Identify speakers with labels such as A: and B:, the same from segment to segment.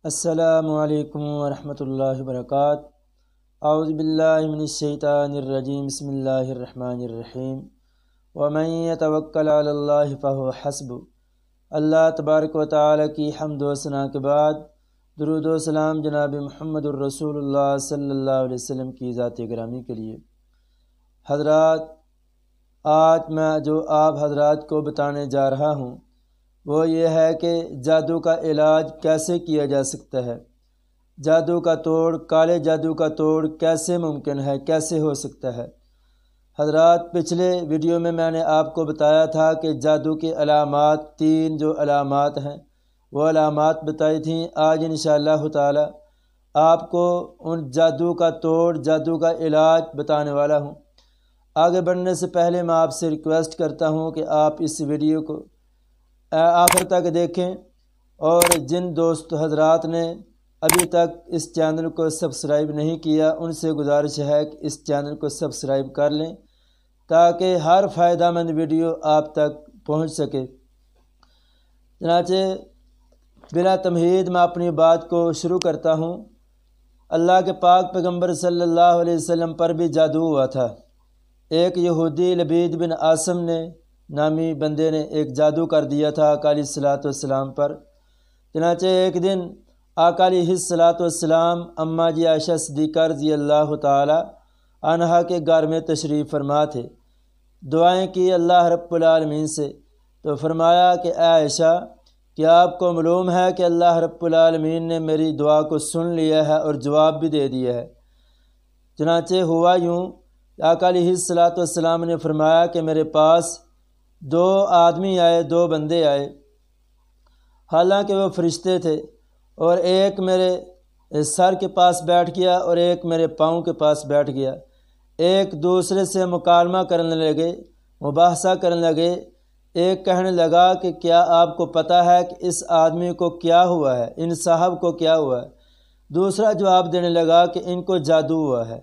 A: السلام علیکم ورحمۃ اللہ وبرکاتہ۔ اعوذ باللہ من الشیطان الرجیم، بسم اللہ الرحمن الرحیم۔ ومن یتوکل علی اللہ فہو حسبہ۔ اللہ تبارک و تعالی کی حمد و ثنا کے بعد درود و سلام جناب محمد الرسول اللہ صلی اللہ علیہ وسلم کی ذات گرامی کے لیے۔ حضرات، آج میں جو آپ حضرات کو بتانے جا رہا ہوں وہ یہ ہے کہ جادو کا علاج کیسے کیا جا سکتا ہے، جادو کا توڑ، کالے جادو کا توڑ کیسے ممکن ہے، کیسے ہو سکتا ہے۔ حضرات، پچھلے ویڈیو میں نے آپ کو بتایا تھا کہ جادو کی علامات، 3 جو علامات ہیں وہ علامات بتائی تھیں۔ آج انشاءاللہ تعالی آپ کو ان جادو کا توڑ، جادو کا علاج بتانے والا ہوں۔ آگے بڑھنے سے پہلے میں آپ سے ریکویسٹ کرتا ہوں کہ آپ اس ویڈیو کو آخر تک دیکھیں، اور جن دوست حضرات نے ابھی تک اس چینل کو سبسکرائب نہیں کیا ان سے گزارش ہے کہ اس چینل کو سبسکرائب کر لیں تاکہ ہر فائدہ مند ویڈیو آپ تک پہنچ سکے۔ چنانچہ بلا تمہید میں اپنی بات کو شروع کرتا ہوں۔ اللہ کے پاک پیغمبر صلی اللہ علیہ وسلم پر بھی جادو ہوا تھا۔ ایک یہودی لبید بن عاصم نے نامی بندے نے ایک جادو کر دیا تھا آقا علیہ الصلوۃ والسلام پر۔ چنانچہ ایک دن آقا علیہ الصلوۃ والسلام اماں جی عائشہ صدیقہ رضی اللہ تعالی عنہا کے گھر میں تشریف فرما تھے۔ دعائیں کی اللہ رب العالمین سے، تو فرمایا کہ اے عائشہ، کیا آپ کو معلوم ہے کہ اللہ رب العالمین نے میری دعا کو سن لیا ہے اور جواب بھی دے دیا ہے۔ چنانچہ ہوا یوں، آقا علیہ الصلوۃ والسلام نے فرمایا کہ میرے پاس 2 آدمی آئے، 2 بندے آئے، حالانکہ وہ فرشتے تھے، اور ایک میرے سر کے پاس بیٹھ گیا اور ایک میرے پاؤں کے پاس بیٹھ گیا۔ ایک دوسرے سے مکالمہ کرنے لگے، مباحثہ کرنے لگے۔ ایک کہنے لگا کہ کیا آپ کو پتہ ہے کہ اس آدمی کو کیا ہوا ہے، ان صاحب کو کیا ہوا ہے؟ دوسرا جواب دینے لگا کہ ان کو جادو ہوا ہے۔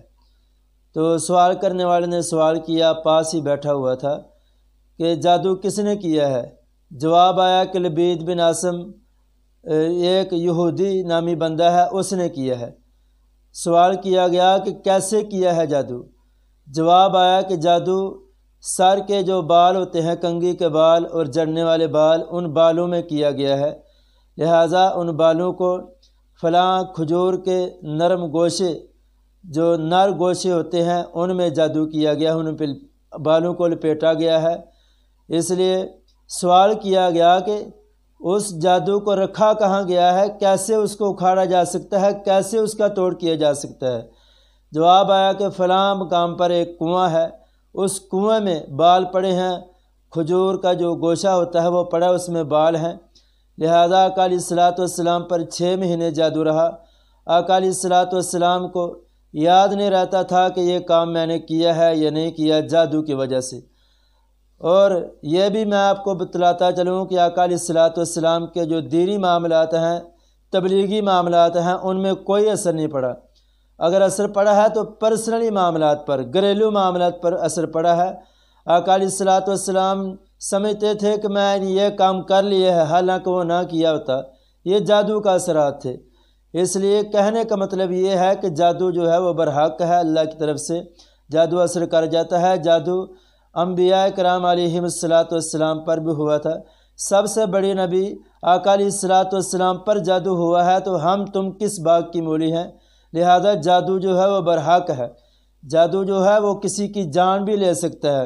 A: تو سوال کرنے والے نے سوال کیا، پاس ہی بیٹھا ہوا تھا، کہ جادو کس نے کیا ہے؟ جواب آیا کہ لبید بن عاصم، ایک یہودی نامی بندہ ہے، اس نے کیا ہے۔ سوال کیا گیا کہ کیسے کیا ہے جادو؟ جواب آیا کہ جادو سر کے جو بال ہوتے ہیں، کنگھی کے بال اور جڑنے والے بال، ان بالوں میں کیا گیا ہے، لہٰذا ان بالوں کو فلاں کھجور کے نرم گوشے، جو نر گوشے ہوتے ہیں، ان میں جادو کیا گیا، ان پہ بالوں کو لپیٹا گیا ہے۔ اس لیے سوال کیا گیا کہ اس جادو کو رکھا کہاں گیا ہے، کیسے اس کو اکھاڑا جا سکتا ہے، کیسے اس کا توڑ کیا جا سکتا ہے؟ جواب آیا کہ فلاں مقام پر ایک کنواں ہے، اس کنویں میں بال پڑے ہیں، کھجور کا جو گوشہ ہوتا ہے وہ پڑا، اس میں بال ہیں، لہذا آقا علیہ الصلوۃ والسلام پر 6 مہینے جادو رہا۔ آقا علیہ الصلوۃ والسلام کو یاد نہیں رہتا تھا کہ یہ کام میں نے کیا ہے یا نہیں کیا، جادو کی وجہ سے۔ اور یہ بھی میں آپ کو بتلاتا چلوں کہ آقا علیہ الصلوۃ والسلام کے جو دینی معاملات ہیں، تبلیغی معاملات ہیں، ان میں کوئی اثر نہیں پڑا۔ اگر اثر پڑا ہے تو پرسنلی معاملات پر، گھریلو معاملات پر اثر پڑا ہے۔ آقا علیہ الصلوۃ والسلام سمجھتے تھے کہ میں نے یہ کام کر لیا ہے، حالانکہ وہ نہ کیا ہوتا، یہ جادو کا اثرات تھے۔ اس لیے کہنے کا مطلب یہ ہے کہ جادو جو ہے وہ برحق ہے، اللہ کی طرف سے جادو اثر کر جاتا ہے۔ جادو انبیاء کرام علیہم الصلوۃ والسلام پر بھی ہوا تھا۔ سب سے بڑی نبی آقا علیہ الصلوۃ والسلام پر جادو ہوا ہے، تو ہم تم کس باغ کی مولی ہیں؟ لہذا جادو جو ہے وہ برحق ہے۔ جادو جو ہے وہ کسی کی جان بھی لے سکتا ہے،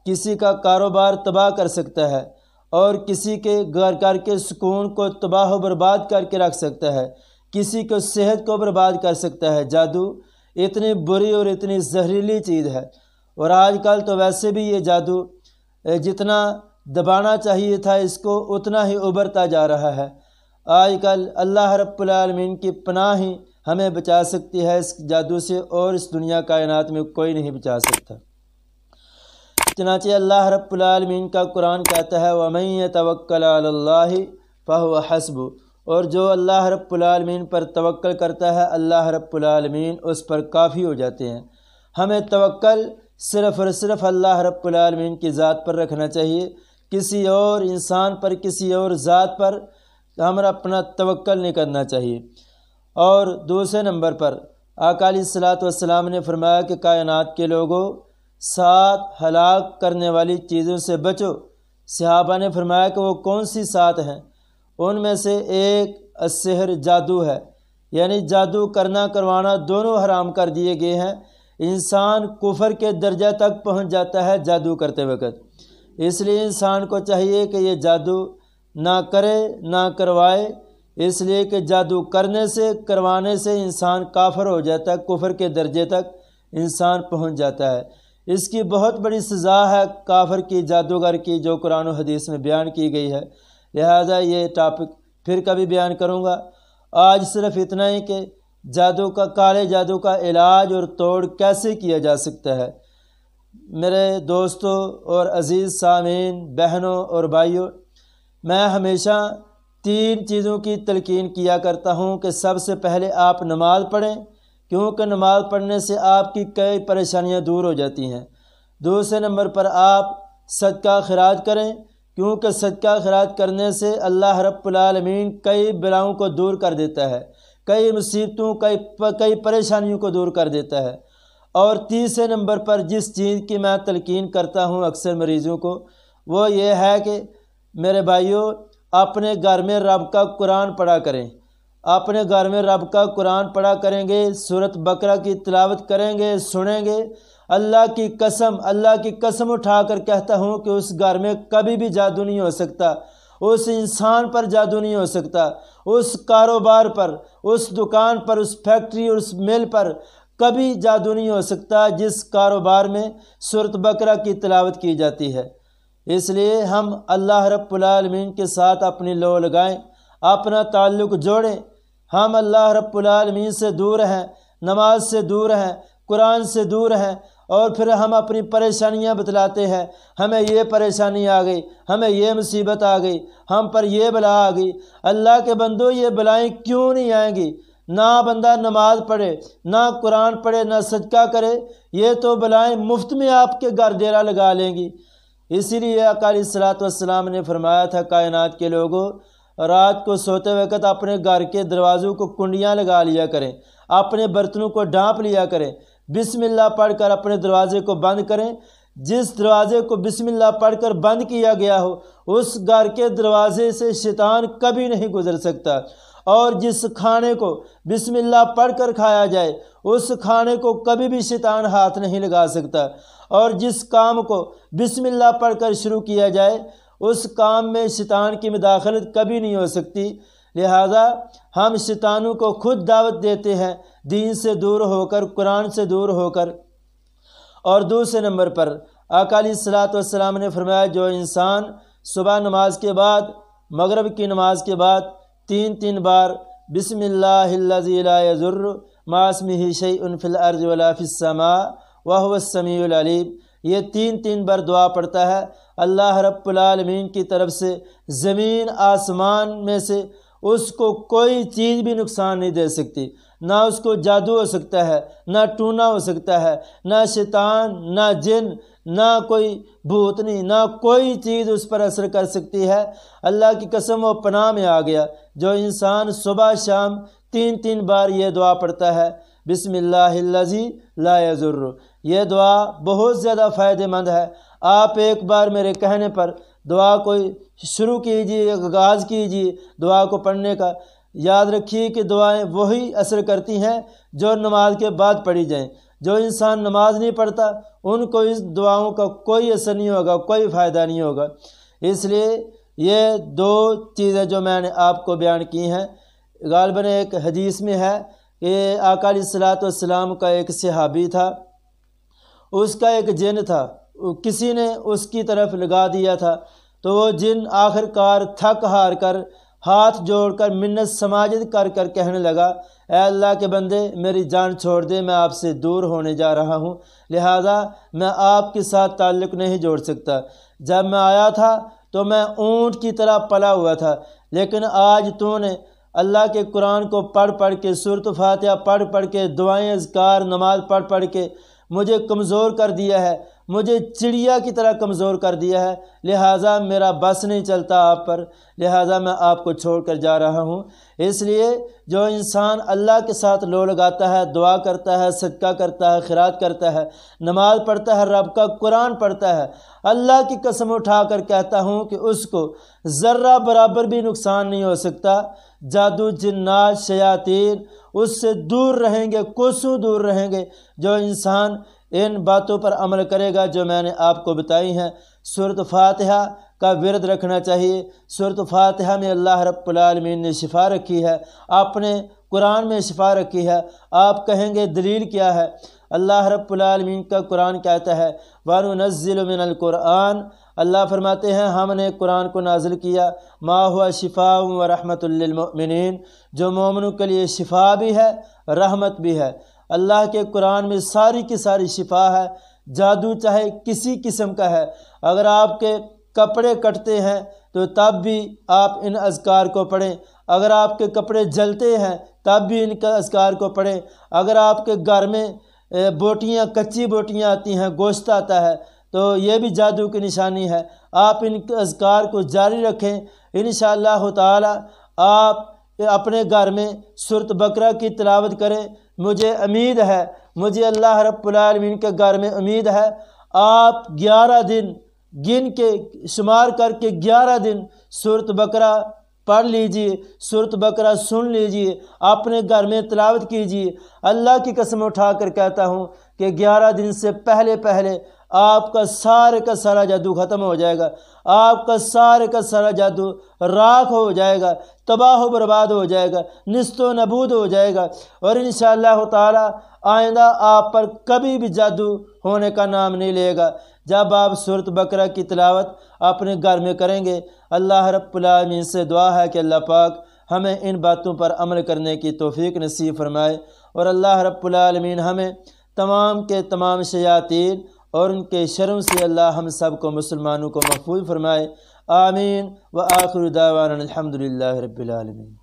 A: کسی کا کاروبار تباہ کر سکتا ہے، اور کسی کے گھر کے سکون کو تباہ و برباد کر کے رکھ سکتا ہے، کسی کو صحت کو برباد کر سکتا ہے۔ جادو اتنی بری اور اتنی زہریلی چیز ہے، اور آج کل تو ویسے بھی یہ جادو جتنا دبانا چاہیے تھا اس کو، اتنا ہی ابھرتا جا رہا ہے۔ آج کل اللہ رب العالمین کی پناہ ہی ہمیں بچا سکتی ہے اس جادو سے، اور اس دنیا کائنات میں کوئی نہیں بچا سکتا۔ چنانچہ اللہ رب العالمین کا قرآن کہتا ہے وَمَن يَتَوَكَّلْ عَلَى اللَّهِ فَهُوَ حَسْبُهُ، اور جو اللہ رب العالمین پر توکل کرتا ہے، اللہ رب العالمین اس پر کافی ہو جاتے ہیں۔ ہمیں توکل صرف اور صرف اللہ رب العالمین کی ذات پر رکھنا چاہیے، کسی اور انسان پر، کسی اور ذات پر ہمیں اپنا توکل نہیں کرنا چاہیے۔ اور دوسرے نمبر پر آقا علیہ الصلوۃ والسلام نے فرمایا کہ کائنات کے لوگوں 7 ہلاک کرنے والی چیزوں سے بچو۔ صحابہ نے فرمایا کہ وہ کون سی 7 ہیں؟ ان میں سے ایک السحر، جادو ہے، یعنی جادو کرنا کروانا دونوں حرام کر دیے گئے ہیں۔ انسان کفر کے درجہ تک پہنچ جاتا ہے جادو کرتے وقت، اس لیے انسان کو چاہیے کہ یہ جادو نہ کرے نہ کروائے، اس لیے کہ جادو کرنے سے کروانے سے انسان کافر ہو جاتا ہے، کفر کے درجے تک انسان پہنچ جاتا ہے۔ اس کی بہت بڑی سزا ہے کافر کی، جادوگر کی، جو قرآن و حدیث میں بیان کی گئی ہے۔ لہذا یہ ٹاپک پھر کبھی بیان کروں گا۔ آج صرف اتنا ہی کہ کالے جادو کا علاج اور توڑ کیسے کیا جا سکتا ہے۔ میرے دوستوں اور عزیز سامعین، بہنوں اور بھائیوں، میں ہمیشہ 3 چیزوں کی تلقین کیا کرتا ہوں کہ سب سے پہلے آپ نماز پڑھیں، کیونکہ نماز پڑھنے سے آپ کی کئی پریشانیاں دور ہو جاتی ہیں۔ دوسرے نمبر پر آپ صدقہ خیرات کریں، کیونکہ صدقہ خیرات کرنے سے اللہ رب العالمین کئی بلاؤں کو دور کر دیتا ہے، کئی مصیبتوں، کئی پریشانیوں کو دور کر دیتا ہے۔ اور تیسرے نمبر پر جس چیز کی میں تلقین کرتا ہوں اکثر مریضوں کو، وہ یہ ہے کہ میرے بھائیوں، اپنے گھر میں رب کا قرآن پڑھا کریں۔ اپنے گھر میں رب کا قرآن پڑھا کریں گے، سورۃ بقرہ کی تلاوت کریں گے، سنیں گے، اللہ کی قسم اٹھا کر کہتا ہوں کہ اس گھر میں کبھی بھی جادو نہیں ہو سکتا، اس انسان پر جادو نہیں ہو سکتا، اس کاروبار پر، اس دکان پر، اس فیکٹری، اس مل پر کبھی جادو نہیں ہو سکتا جس کاروبار میں سورۃ بقرہ کی تلاوت کی جاتی ہے۔ اس لیے ہم اللہ رب العالمین کے ساتھ اپنی لو لگائیں، اپنا تعلق جوڑیں۔ ہم اللہ رب العالمین سے دور ہیں، نماز سے دور ہیں، قرآن سے دور ہیں، اور پھر ہم اپنی پریشانیاں بتلاتے ہیں، ہمیں یہ پریشانی آ گئی، ہمیں یہ مصیبت آ گئی، ہم پر یہ بلا آ گئی۔ اللہ کے بندو، یہ بلائیں کیوں نہیں آئیں گی؟ نہ بندہ نماز پڑھے، نہ قرآن پڑھے، نہ صدقہ کرے، یہ تو بلائیں مفت میں آپ کے گھر ڈیرا لگا لیں گی۔ اسی لیے آقا علیہ الصلوۃ والسلام نے فرمایا تھا، کائنات کے لوگوں، رات کو سوتے وقت اپنے گھر کے دروازوں کو کنڈیاں لگا لیا کریں، اپنے برتنوں کو ڈھانپ لیا کریں، بسم اللہ پڑھ کر اپنے دروازے کو بند کریں۔ جس دروازے کو بسم اللہ پڑھ کر بند کیا گیا ہو، اس گھر کے دروازے سے شیطان کبھی نہیں گزر سکتا۔ اور جس کھانے کو بسم اللہ پڑھ کر کھایا جائے، اس کھانے کو کبھی بھی شیطان ہاتھ نہیں لگا سکتا۔ اور جس کام کو بسم اللہ پڑھ کر شروع کیا جائے، اس کام میں شیطان کی مداخلت کبھی نہیں ہو سکتی۔ لہذا ہم شیطانوں کو خود دعوت دیتے ہیں دین سے دور ہو کر، قرآن سے دور ہو کر۔ اور دوسرے نمبر پر آقا علیہ الصلوۃ والسلام نے فرمایا، جو انسان صبح نماز کے بعد، مغرب کی نماز کے بعد 3 بار بسم اللہ الذی لا یضر مع اسمہ شیء فی الارض ولا فی السماء وہو السمیع العلیم، یہ 3 بار دعا پڑھتا ہے، اللہ رب العالمین کی طرف سے زمین آسمان میں سے اس کو کوئی چیز بھی نقصان نہیں دے سکتی۔ نہ اس کو جادو ہو سکتا ہے، نہ ٹونا ہو سکتا ہے، نہ شیطان، نہ جن، نہ کوئی بھوتنی، نہ کوئی چیز اس پر اثر کر سکتی ہے۔ اللہ کی قسم، وہ پناہ میں آ گیا جو انسان صبح شام 3 بار یہ دعا پڑھتا ہے، بسم اللہ الذی لا یضر۔ یہ دعا بہت زیادہ فائدہ مند ہے۔ آپ ایک بار میرے کہنے پر دعا کو شروع کیجیے، آغاز کیجیے دعا کو پڑھنے کا۔ یاد رکھیے کہ دعائیں وہی اثر کرتی ہیں جو نماز کے بعد پڑھی جائیں۔ جو انسان نماز نہیں پڑھتا، ان کو اس دعاؤں کا کوئی اثر نہیں ہوگا، کوئی فائدہ نہیں ہوگا۔ اس لیے یہ 2 چیزیں جو میں نے آپ کو بیان کی ہیں، غالباً ایک حدیث میں ہے کہ آقا علیہ الصلوۃ والسلام کا ایک صحابی تھا، اس کا ایک جن تھا، کسی نے اس کی طرف لگا دیا تھا، تو وہ جن آخر کار تھک ہار کر ہاتھ جوڑ کر منت سماجت کر کر کہنے لگا، اے اللہ کے بندے، میری جان چھوڑ دے، میں آپ سے دور ہونے جا رہا ہوں، لہذا میں آپ کے ساتھ تعلق نہیں جوڑ سکتا۔ جب میں آیا تھا تو میں اونٹ کی طرح پلا ہوا تھا، لیکن آج تو نے اللہ کے قرآن کو پڑھ پڑھ کے، سورۃ فاتحہ پڑھ پڑھ کے، دعائیں اذکار نماز پڑھ پڑھ کے مجھے کمزور کر دیا ہے، مجھے چڑیا کی طرح کمزور کر دیا ہے، لہٰذا میرا بس نہیں چلتا آپ پر، لہٰذا میں آپ کو چھوڑ کر جا رہا ہوں۔ اس لیے جو انسان اللہ کے ساتھ لو لگاتا ہے، دعا کرتا ہے، صدقہ کرتا ہے، خیرات کرتا ہے، نماز پڑھتا ہے، رب کا قرآن پڑھتا ہے، اللہ کی قسم اٹھا کر کہتا ہوں کہ اس کو ذرہ برابر بھی نقصان نہیں ہو سکتا۔ جادو، جنات، شیاطین اس سے دور رہیں گے، کوسوں دور رہیں گے جو انسان ان باتوں پر عمل کرے گا جو میں نے آپ کو بتائی ہیں۔ سورۃ فاتحہ کا ورد رکھنا چاہیے۔ سورۃ فاتحہ میں اللہ رب العالمین نے شفا رکھی ہے، اپنے قرآن میں شفا رکھی ہے۔ آپ کہیں گے دلیل کیا ہے؟ اللہ رب العالمین کا قرآن کہتا ہے وَنُنَزِّلُ مِنَ الْقُرْآنِ، اللہ فرماتے ہیں ہم نے قرآن کو نازل کیا مَا هُوَ شِفَاءٌ وَرَحْمَةٌ لِّلْمُؤْمِنِينَ، جو مومنوں کے لیے شفا بھی ہے، رحمت بھی ہے۔ اللہ کے قرآن میں ساری کی ساری شفا ہے۔ جادو چاہے کسی قسم کا ہے، اگر آپ کے کپڑے کٹتے ہیں تو تب بھی آپ ان اذکار کو پڑھیں، اگر آپ کے کپڑے جلتے ہیں تب بھی ان کا اذکار کو پڑھیں، اگر آپ کے گھر میں بوٹیاں، کچی بوٹیاں آتی ہیں، گوشت آتا ہے تو یہ بھی جادو کی نشانی ہے۔ آپ ان اذکار کو جاری رکھیں، انشاءاللہ تعالی آپ اپنے گھر میں سورۃ بقرہ کی تلاوت کریں۔ مجھے امید ہے، مجھے اللہ رب العالمین کے گھر میں امید ہے، آپ 11 دن گن کے شمار کر کے 11 دن سورۃ بقرہ پڑھ لیجئے، سورۃ بقرہ سن لیجئے، اپنے گھر میں تلاوت کیجئے۔ اللہ کی قسم اٹھا کر کہتا ہوں کہ 11 دن سے پہلے پہلے آپ کا سارے کا سارا جادو ختم ہو جائے گا، آپ کا سارے کا سارا جادو راکھ ہو جائے گا، تباہ و برباد ہو جائے گا، نیست و نابود ہو جائے گا، اور انشاءاللہ تعالی آئندہ آپ پر کبھی بھی جادو ہونے کا نام نہیں لے گا۔ جب آپ سورۃ بقرہ کی تلاوت اپنے گھر میں کریں گے، اللہ رب العالمین سے دعا ہے کہ اللہ پاک ہمیں ان باتوں پر عمل کرنے کی توفیق نصیب فرمائے، اور اللہ رب العالمین ہمیں تمام کے تمام شیاطین اور ان کے شروں سے اللہ ہم سب کو مسلمانوں کو محفوظ فرمائے۔ آمین۔ وآخر دعوانا الحمدللہ رب العالمین۔